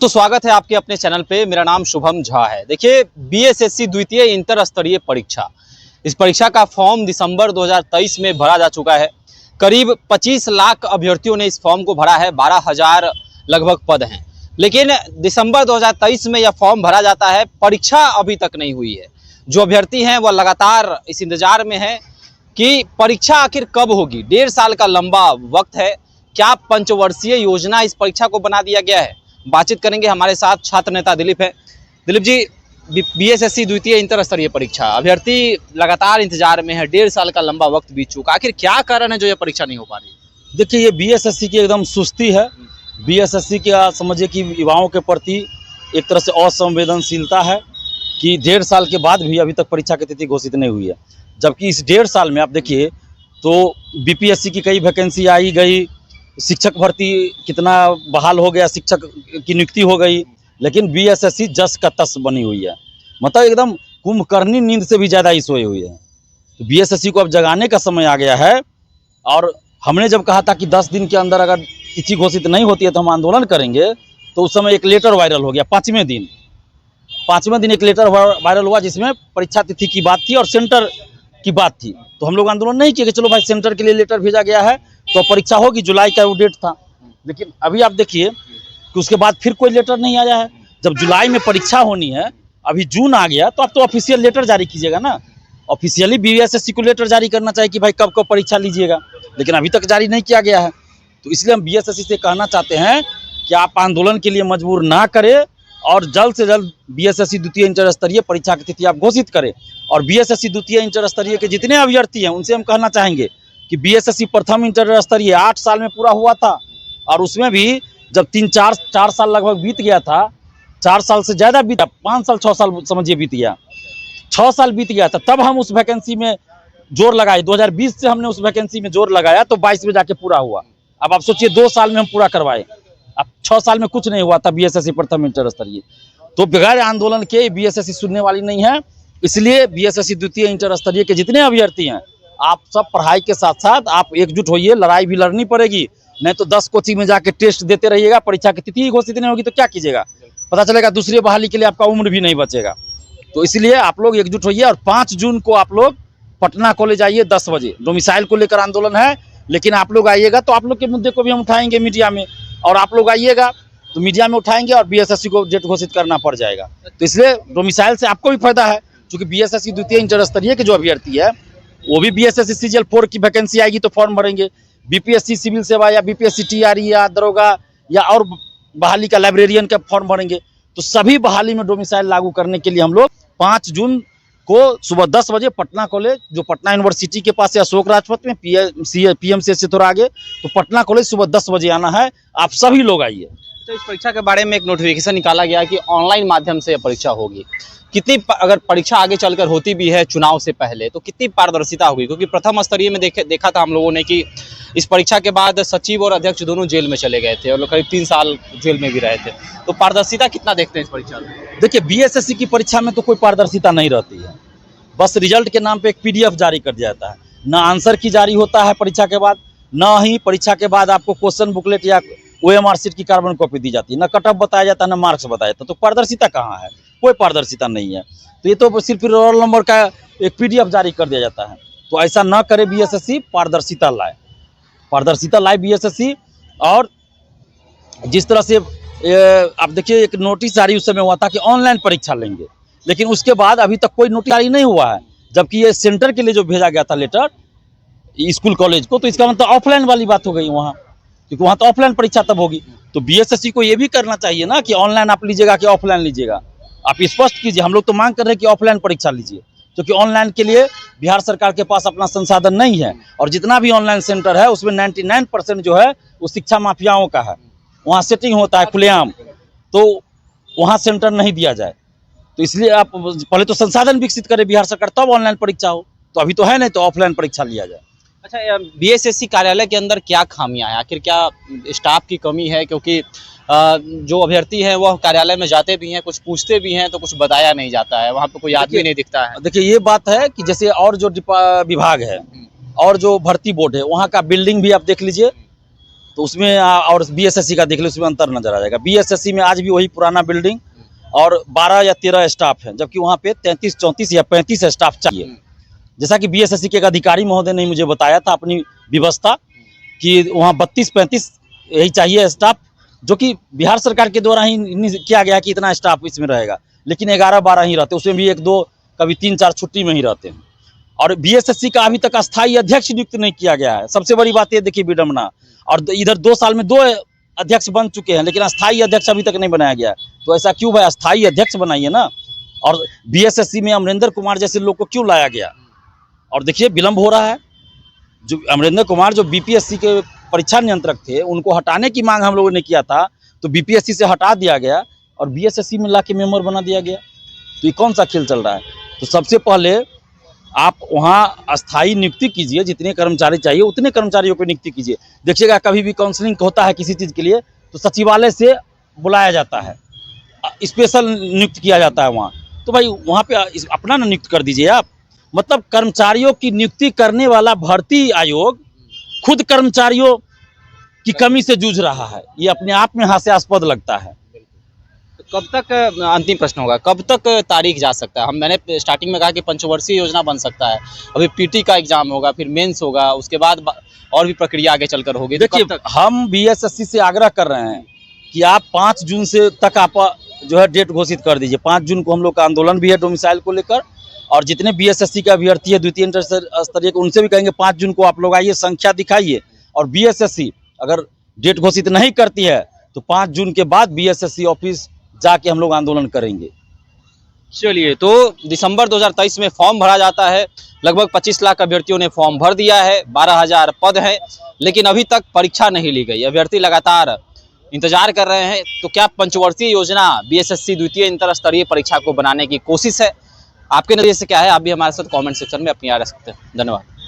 तो स्वागत है आपके अपने चैनल पे। मेरा नाम शुभम झा है। देखिए, बीएसएससी द्वितीय इंटर स्तरीय परीक्षा, इस परीक्षा का फॉर्म दिसंबर 2023 में भरा जा चुका है। करीब 25 लाख अभ्यर्थियों ने इस फॉर्म को भरा है। 12,000 लगभग पद हैं। लेकिन दिसंबर 2023 में यह फॉर्म भरा जाता है, परीक्षा अभी तक नहीं हुई है। जो अभ्यर्थी हैं वह लगातार इस इंतजार में है कि परीक्षा आखिर कब होगी। 1.5 साल का लंबा वक्त है। क्या पंचवर्षीय योजना इस परीक्षा को बना दिया गया है? बातचीत करेंगे। हमारे साथ छात्र नेता दिलीप है। दिलीप जी, बीएसएससी द्वितीय इंटर स्तरीय परीक्षा, अभ्यर्थी लगातार इंतजार में है। 1.5 साल का लंबा वक्त बीत चुका, आखिर क्या कारण है जो यह परीक्षा नहीं हो पा रही? देखिए, ये बीएसएससी की एकदम सुस्ती है। बीएसएससी के समझिए कि युवाओं के प्रति एक तरह से असंवेदनशीलता है कि 1.5 साल के बाद भी अभी तक परीक्षा की तिथि घोषित नहीं हुई है। जबकि इस 1.5 साल में आप देखिए तो बीपीएससी की कई वैकेंसी आई गई, शिक्षक भर्ती कितना बहाल हो गया, शिक्षक की नियुक्ति हो गई, लेकिन बीएसएससी जस का तस बनी हुई है। मतलब एकदम कुंभकर्णी नींद से भी ज़्यादा ही सोई हुई है। तो बीएसएससी को अब जगाने का समय आ गया है। और हमने जब कहा था कि 10 दिन के अंदर अगर तिथि घोषित नहीं होती है तो हम आंदोलन करेंगे, तो उस समय एक लेटर वायरल हो गया। 5वें दिन एक लेटर वायरल हुआ जिसमें परीक्षा तिथि की बात थी और सेंटर की बात थी। तो हम लोग आंदोलन नहीं किए कि चलो भाई, सेंटर के लिए लेटर भेजा गया है तो परीक्षा होगी, जुलाई का वो डेट था। लेकिन अभी आप देखिए कि उसके बाद फिर कोई लेटर नहीं आया है। जब जुलाई में परीक्षा होनी है, अभी जून आ गया, तो आप तो ऑफिशियल लेटर जारी कीजिएगा ना। ऑफिशियली बीएसएससी को लेटर जारी करना चाहिए कि भाई कब कब परीक्षा लीजिएगा, लेकिन अभी तक जारी नहीं किया गया है। तो इसलिए हम बीएसएससी से कहना चाहते हैं कि आप आंदोलन के लिए मजबूर ना करें और जल्द से जल्द बीएसएससी द्वितीय इंटर स्तरीय परीक्षा की तिथि आप घोषित करें। और बीएसएससी द्वितीय इंटर स्तरीय के जितने अभ्यर्थी हैं उनसे हम कहना चाहेंगे कि बीएसएससी प्रथम इंटर स्तरीय 8 साल में पूरा हुआ था, और उसमें भी जब 4 साल लगभग बीत गया था, 4 साल से ज़्यादा बीता, 5 साल 6 साल समझिए बीत गया, 6 साल बीत गया था, तब हम उस वैकेंसी में जोर लगाए। 2020 से हमने उस वैकेंसी में जोर लगाया तो 22 में जाके पूरा हुआ। अब आप सोचिए 2 साल में हम पूरा करवाए, अब 6 साल में कुछ नहीं हुआ था बीएसएससी प्रथम इंटर स्तरीय। तो बगैर आंदोलन के बीएसएससी सुनने वाली नहीं है। इसलिए बीएसएससी द्वितीय इंटर स्तरीय के जितने अभ्यर्थी हैं, आप सब पढ़ाई के साथ साथ आप एकजुट होइए। लड़ाई भी लड़नी पड़ेगी, नहीं तो 10 कोचिंग में जाके टेस्ट देते रहिएगा, परीक्षा की तिथि घोषित नहीं होगी तो क्या कीजिएगा? पता चलेगा दूसरी बहाली के लिए आपका उम्र भी नहीं बचेगा। तो इसलिए आप लोग एकजुट होइए और 5 जून को आप लोग पटना कॉलेज आइए 10 बजे। डोमिसाइल को लेकर आंदोलन है, लेकिन आप लोग आइएगा तो आप लोग के मुद्दे को भी हम उठाएंगे मीडिया में, और आप लोग आइएगा तो मीडिया में उठाएंगे और बीएसएससी को डेट घोषित करना पड़ जाएगा। तो इसलिए डोमिसाइल से आपको भी फायदा है, क्योंकि बीएसएससी द्वितीय इंटर स्तरीय के जो अभ्यर्थी है वो भी बीएसएससी सीजीएल 4 की वैकेंसी आएगी तो फॉर्म भरेंगे। बीपीएससी सिविल सेवा या बीपीएससी टीआरई या दरोगा या और बहाली का लाइब्रेरियन का फॉर्म भरेंगे। तो सभी बहाली में डोमिसाइल लागू करने के लिए हम लोग 5 जून को सुबह 10 बजे पटना कॉलेज, जो पटना यूनिवर्सिटी के पास है अशोक राजपथ में, पीएमसीएच से थोड़ा आगे, तो पटना कॉलेज सुबह 10 बजे आना है। आप सभी लोग आइए। तो इस परीक्षा के बारे में एक नोटिफिकेशन निकाला गया कि ऑनलाइन माध्यम से यह परीक्षा होगी। कितनी, अगर परीक्षा आगे चलकर होती भी है चुनाव से पहले, तो कितनी पारदर्शिता होगी? क्योंकि प्रथम स्तरीय में देखा था हम लोगों ने कि इस परीक्षा के बाद सचिव और अध्यक्ष दोनों जेल में चले गए थे और करीब 3 साल जेल में भी रहे थे। तो पारदर्शिता कितना देखते हैं इस परीक्षा में? देखिए, बीएसएससी की परीक्षा में तो कोई पारदर्शिता नहीं रहती है। बस रिजल्ट के नाम पे एक पीडीएफ जारी कर दिया जाता है, ना आंसर की जारी होता है परीक्षा के बाद, ना ही परीक्षा के बाद आपको क्वेश्चन बुकलेट या ओएमआर शीट की कार्बन कॉपी दी जाती है, ना कट ऑफ बताया जाता है, ना मार्क्स बताया जाता है। तो पारदर्शिता कहाँ है? कोई पारदर्शिता नहीं है। तो ये तो सिर्फ रोल नंबर का एक पीडीएफ जारी कर दिया जाता है। तो ऐसा ना करे बीएसएससी, पारदर्शिता लाए बीएसएससी। और जिस तरह से आप देखिए, एक नोटिस जारी उस समय हुआ था कि ऑनलाइन परीक्षा लेंगे, लेकिन उसके बाद अभी तक कोई नोटिस जारी नहीं हुआ है। जबकि ये सेंटर के लिए जो भेजा गया था लेटर स्कूल कॉलेज को, तो इसका मतलब ऑफलाइन वाली बात हो गई वहाँ, क्योंकि वहाँ तो ऑफलाइन परीक्षा तब होगी। तो बीएसएससी को ये भी करना चाहिए ना कि ऑनलाइन आप लीजिएगा कि ऑफलाइन लीजिएगा, आप स्पष्ट कीजिए। हम लोग तो मांग कर रहे हैं कि ऑफलाइन परीक्षा लीजिए, क्योंकि ऑनलाइन के लिए बिहार सरकार के पास अपना संसाधन नहीं है। और जितना भी ऑनलाइन सेंटर है उसमें 99% जो है वो शिक्षा माफियाओं का है। वहाँ सेटिंग होता है खुलेआम, तो वहाँ सेंटर नहीं दिया जाए। तो इसलिए आप पहले तो संसाधन विकसित करें बिहार सरकार, तब ऑनलाइन परीक्षा हो। तो अभी तो है नहीं, तो ऑफलाइन परीक्षा लिया जाए। अच्छा, बीएसएससी कार्यालय के अंदर क्या खामियां हैं? आखिर क्या स्टाफ की कमी है? क्योंकि जो अभ्यर्थी हैं वह कार्यालय में जाते भी हैं, कुछ पूछते भी हैं, तो कुछ बताया नहीं जाता है, वहाँ पे कोई आदमी नहीं दिखता है। देखिए, ये बात है कि जैसे और जो विभाग है और जो भर्ती बोर्ड है, वहाँ का बिल्डिंग भी आप देख लीजिए, तो उसमें और बीएसएससी का देख लो, उसमें अंतर नजर आ जाएगा। बीएसएससी में आज भी वही पुराना बिल्डिंग और 12 या 13 स्टाफ है, जबकि वहाँ पे 33, 34 या 35 स्टाफ चाहिए। जैसा कि बीएसएससी के एक अधिकारी महोदय ने मुझे बताया था अपनी व्यवस्था कि वहाँ 32-35 यही चाहिए स्टाफ, जो कि बिहार सरकार के द्वारा ही किया गया कि इतना स्टाफ इसमें रहेगा, लेकिन 11-12 ही रहते, उसमें भी 1-2 कभी 3-4 छुट्टी में ही रहते हैं। और बीएसएससी का अभी तक अस्थायी अध्यक्ष नियुक्त नहीं किया गया है। सबसे बड़ी बात ये देखिए विडम्बना, और इधर 2 साल में 2 अध्यक्ष बन चुके हैं, लेकिन अस्थायी अध्यक्ष अभी तक नहीं बनाया गया है। तो ऐसा क्यों भाई, अस्थायी अध्यक्ष बनाइए ना। और बीएसएससी में अमरेंद्र कुमार जैसे लोग को क्यों लाया गया, और देखिए विलम्ब हो रहा है। जो अमरेंद्र कुमार जो बीपीएससी के परीक्षा नियंत्रक थे, उनको हटाने की मांग हम लोगों ने किया था, तो बीपीएससी से हटा दिया गया और बीएसएससी में लाके मेंबर बना दिया गया। तो ये कौन सा खेल चल रहा है। तो सबसे पहले आप वहाँ अस्थायी नियुक्ति कीजिए, जितने कर्मचारी चाहिए उतने कर्मचारियों को नियुक्ति कीजिए। देखिएगा कभी भी काउंसलिंग होता है किसी चीज़ के लिए, तो सचिवालय से बुलाया जाता है, स्पेशल नियुक्त किया जाता है वहाँ। तो भाई वहाँ पे अपना ना नियुक्त कर दीजिए आप। मतलब कर्मचारियों की नियुक्ति करने वाला भर्ती आयोग खुद कर्मचारियों की कमी से जूझ रहा है। ये अपने आप में हास्यास्पद लगता है। कब तक, अंतिम प्रश्न होगा, कब तक तारीख जा सकता है। मैंने स्टार्टिंग में कहा कि पंचवर्षीय योजना बन सकता है, अभी पीटी का एग्जाम होगा, फिर मेंस होगा, उसके बाद और भी प्रक्रिया आगे चलकर होगी। देखिए हम बीएसएससी से आग्रह कर रहे हैं कि आप 5 जून से तक आप जो है डेट घोषित कर दीजिए। 5 जून को हम लोग का आंदोलन भी है डोमिसाइल को लेकर, और जितने बीएसएससी के अभ्यर्थी है द्वितीय इंटर स्तरीय, उनसे भी कहेंगे 5 जून को आप लोग आइए, संख्या दिखाइए। और बीएसएससी अगर डेट घोषित नहीं करती है तो 5 जून के बाद बीएसएससी ऑफिस जाके हम लोग आंदोलन करेंगे। चलिए, तो दिसंबर 2023 में फॉर्म भरा जाता है। लगभग 25 लाख अभ्यर्थियों ने फॉर्म भर दिया है, 12,000 पद हैं, लेकिन अभी तक परीक्षा नहीं ली गई। अभ्यर्थी लगातार इंतजार कर रहे हैं। तो क्या पंचवर्षीय योजना बीएसएससी द्वितीय इंटर स्तरीय परीक्षा को बनाने की कोशिश है? आपके नजरिए से क्या है? आप भी हमारे साथ कमेंट सेक्शन में अपनी राय रख सकते हैं। धन्यवाद।